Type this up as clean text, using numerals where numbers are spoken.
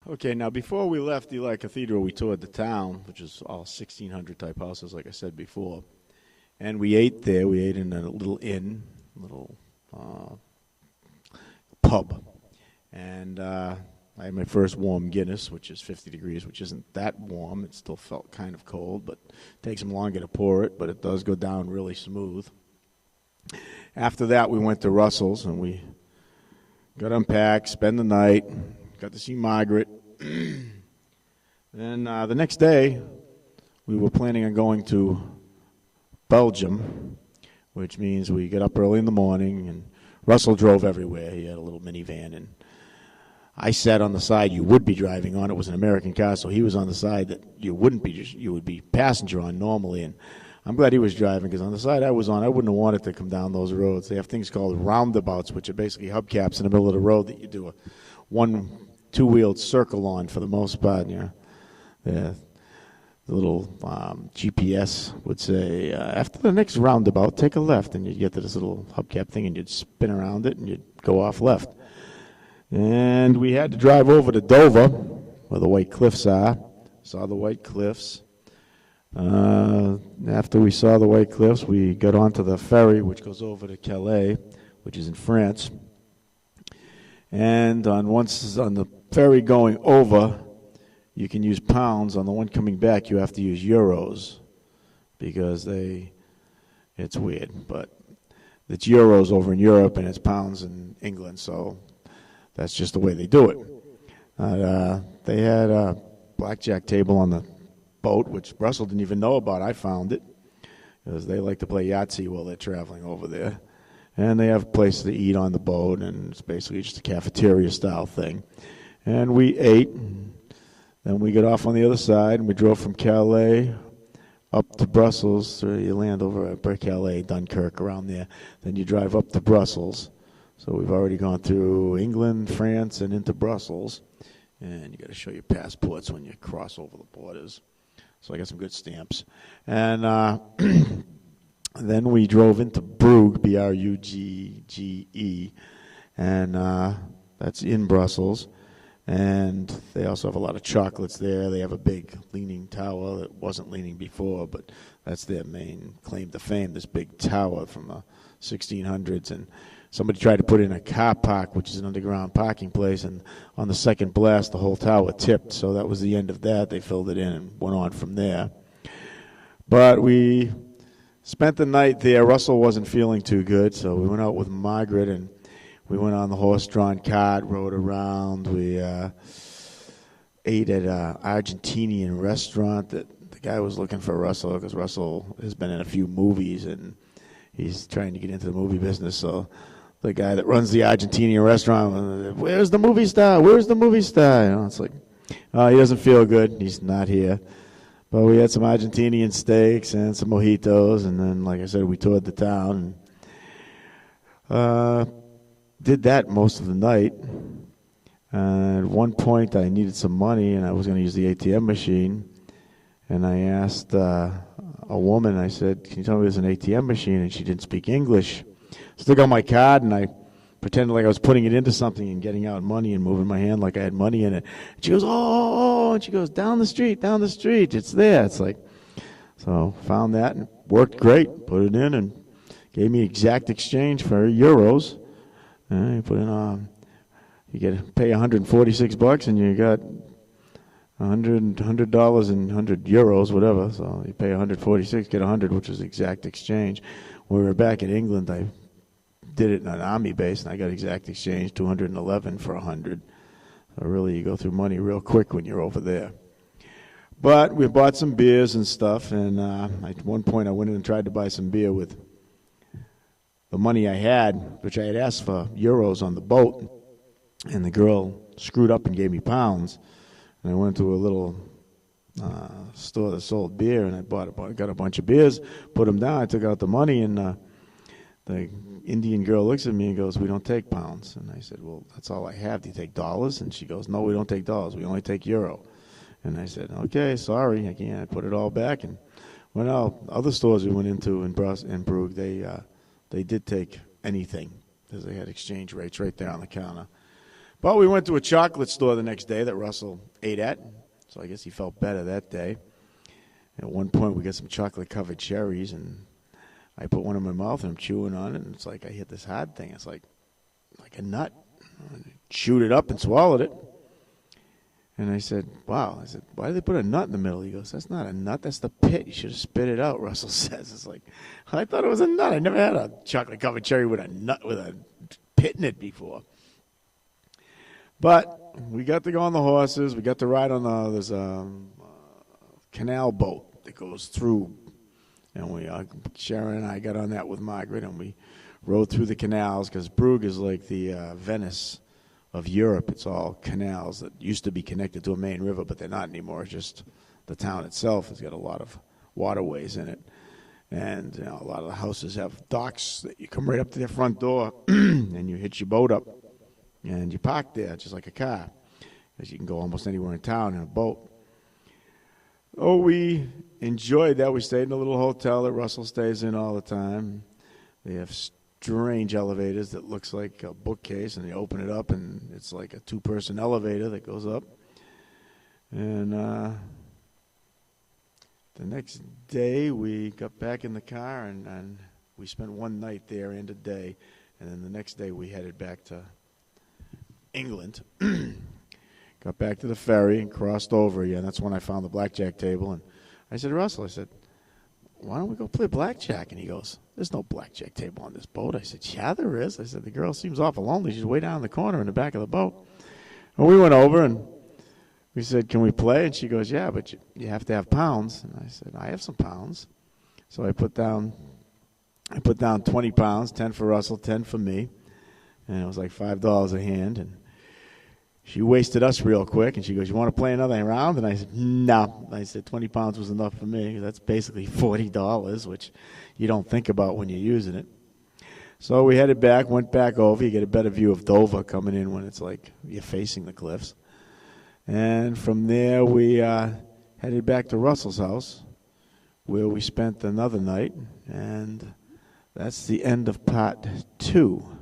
Okay, now before we left Ely Cathedral, we toured the town, which is all 1600 type houses, like I said before. And we ate there. We ate in a little inn, little uh, pub. And I had my first warm Guinness, which is 50 degrees, which isn't that warm. It still felt kind of cold, but it takes them longer to pour it, but it does go down really smooth. After that, we went to Russell's, and we got unpacked, spent the night, got to see Margaret. Then the next day, we were planning on going to Belgium, which means we get up early in the morning, and Russell drove everywhere. He had a little minivan, and I sat on the side you would be driving on. It was an American car, so he was on the side that you would be passenger on normally. And I'm glad he was driving, because on the side I was on, I wouldn't have wanted to come down those roads. They have things called roundabouts, which are basically hubcaps in the middle of the road that you do a two-wheeled circle on for the most part. The little GPS would say, after the next roundabout, take a left, and you'd get to this little hubcap thing, and you'd spin around it, and you'd go off left. And we had to drive over to Dover, where the White Cliffs are. Saw the White Cliffs. After we saw the White Cliffs, we got onto the ferry, which goes over to Calais, which is in France. And once on the ferry going over, you can use pounds. On the one coming back, you have to use euros, because it's weird, but it's euros over in Europe and it's pounds in England, so that's just the way they do it. They had a blackjack table on the boat, which Russell didn't even know about. I found it, because they like to play Yahtzee while they're traveling over there. And they have a place to eat on the boat, and it's basically just a cafeteria-style thing. And we ate, and then we got off on the other side, and we drove from Calais up to Brussels. So you land over at Calais, Dunkirk, around there. Then you drive up to Brussels. So we've already gone through England, France, and into Brussels. And you got to show your passports when you cross over the borders. So I got some good stamps. And then we drove into Brugge, Brugge, and that's in Brussels. And they also have a lot of chocolates there. They have a big leaning tower that wasn't leaning before, but that's their main claim to fame, this big tower from the 1600s. And somebody tried to put in a car park, which is an underground parking place, and on the second blast, the whole tower tipped. So that was the end of that. They filled it in and went on from there. But we spent the night there. Russell wasn't feeling too good, so we went out with Margaret, and we went on the horse-drawn cart, rode around. We ate at an Argentinian restaurant that the guy was looking for Russell, because Russell has been in a few movies, and he's trying to get into the movie business. So the guy that runs the Argentinian restaurant, where's the movie star? Where's the movie star? It's like, he doesn't feel good. He's not here. But we had some Argentinian steaks and some mojitos, and then, like I said, we toured the town and did that most of the night. At one point, I needed some money, and I was going to use the ATM machine. And I asked a woman, I said, can you tell me there's an ATM machine? And she didn't speak English. So I took out my card, and I pretended like I was putting it into something and getting out money and moving my hand like I had money in it. And she goes, oh, and she goes, down the street, it's there. It's like, so found that and worked great. Put it in and gave me exact exchange for euros. And you put in, you pay $146 and you got $100 and €100, whatever. So you pay 146, get 100, which is exact exchange. When we were back in England, I did it in an army base, and I got exact exchange, 211 for 100. So really, you go through money real quick when you're over there. But we bought some beers and stuff, and at one point I went in and tried to buy some beer with the money I had, which I had asked for euros on the boat, and the girl screwed up and gave me pounds. And I went to a little store that sold beer, and I got a bunch of beers, put them down. I took out the money, and the Indian girl looks at me and goes, we don't take pounds. And I said, well, that's all I have. Do you take dollars? And she goes, no, we don't take dollars. We only take euro. And I said, okay, sorry. I can't. I put it all back. And went out. Other stores we went into in Brugge, they did take anything, because they had exchange rates right there on the counter. But we went to a chocolate store the next day that Russell ate at, so I guess he felt better that day. At one point, we got some chocolate-covered cherries, and I put one in my mouth, and I'm chewing on it, and it's like I hit this hard thing. It's like a nut. I chewed it up and swallowed it. And I said, wow. I said, why did they put a nut in the middle? He goes, that's not a nut. That's the pit. You should have spit it out, Russell says. It's like, I thought it was a nut. I never had a chocolate-covered cherry with a nut with a pit in it before. But we got to go on the horses. We got to ride on there's a canal boat that goes through. And Sharon and I got on that with Margaret, and we rode through the canals because Brugge is like the Venice of Europe. It's all canals that used to be connected to a main river, but they're not anymore. It's just the town itself has got a lot of waterways in it. And a lot of the houses have docks that you come right up to their front door, and you hitch your boat up. And you park there just like a car, because you can go almost anywhere in town in a boat. Oh, we enjoyed that. We stayed in a little hotel that Russell stays in all the time. They have strange elevators that looks like a bookcase, and you open it up, and it's like a two-person elevator that goes up. And the next day, we got back in the car, and we spent one night there and a day. And then the next day, we headed back to England. Got back to the ferry and crossed over again. That's when I found the blackjack table. And I said, Russell, I said, why don't we go play blackjack? And he goes, there's no blackjack table on this boat. I said, yeah, there is. I said, the girl seems awful lonely. She's way down in the corner in the back of the boat. And we went over and we said, can we play? And she goes, yeah, but you have to have pounds. And I said, I have some pounds. So I put down 20 pounds, 10 for Russell, 10 for me. And it was like $5 a hand. And she wasted us real quick, and she goes, you want to play another round? And I said, no. I said 20 pounds was enough for me. That's basically $40, which you don't think about when you're using it. So we headed back, went back over. You get a better view of Dover coming in when it's like you're facing the cliffs. And from there, we headed back to Russell's house, where we spent another night. And that's the end of part 2.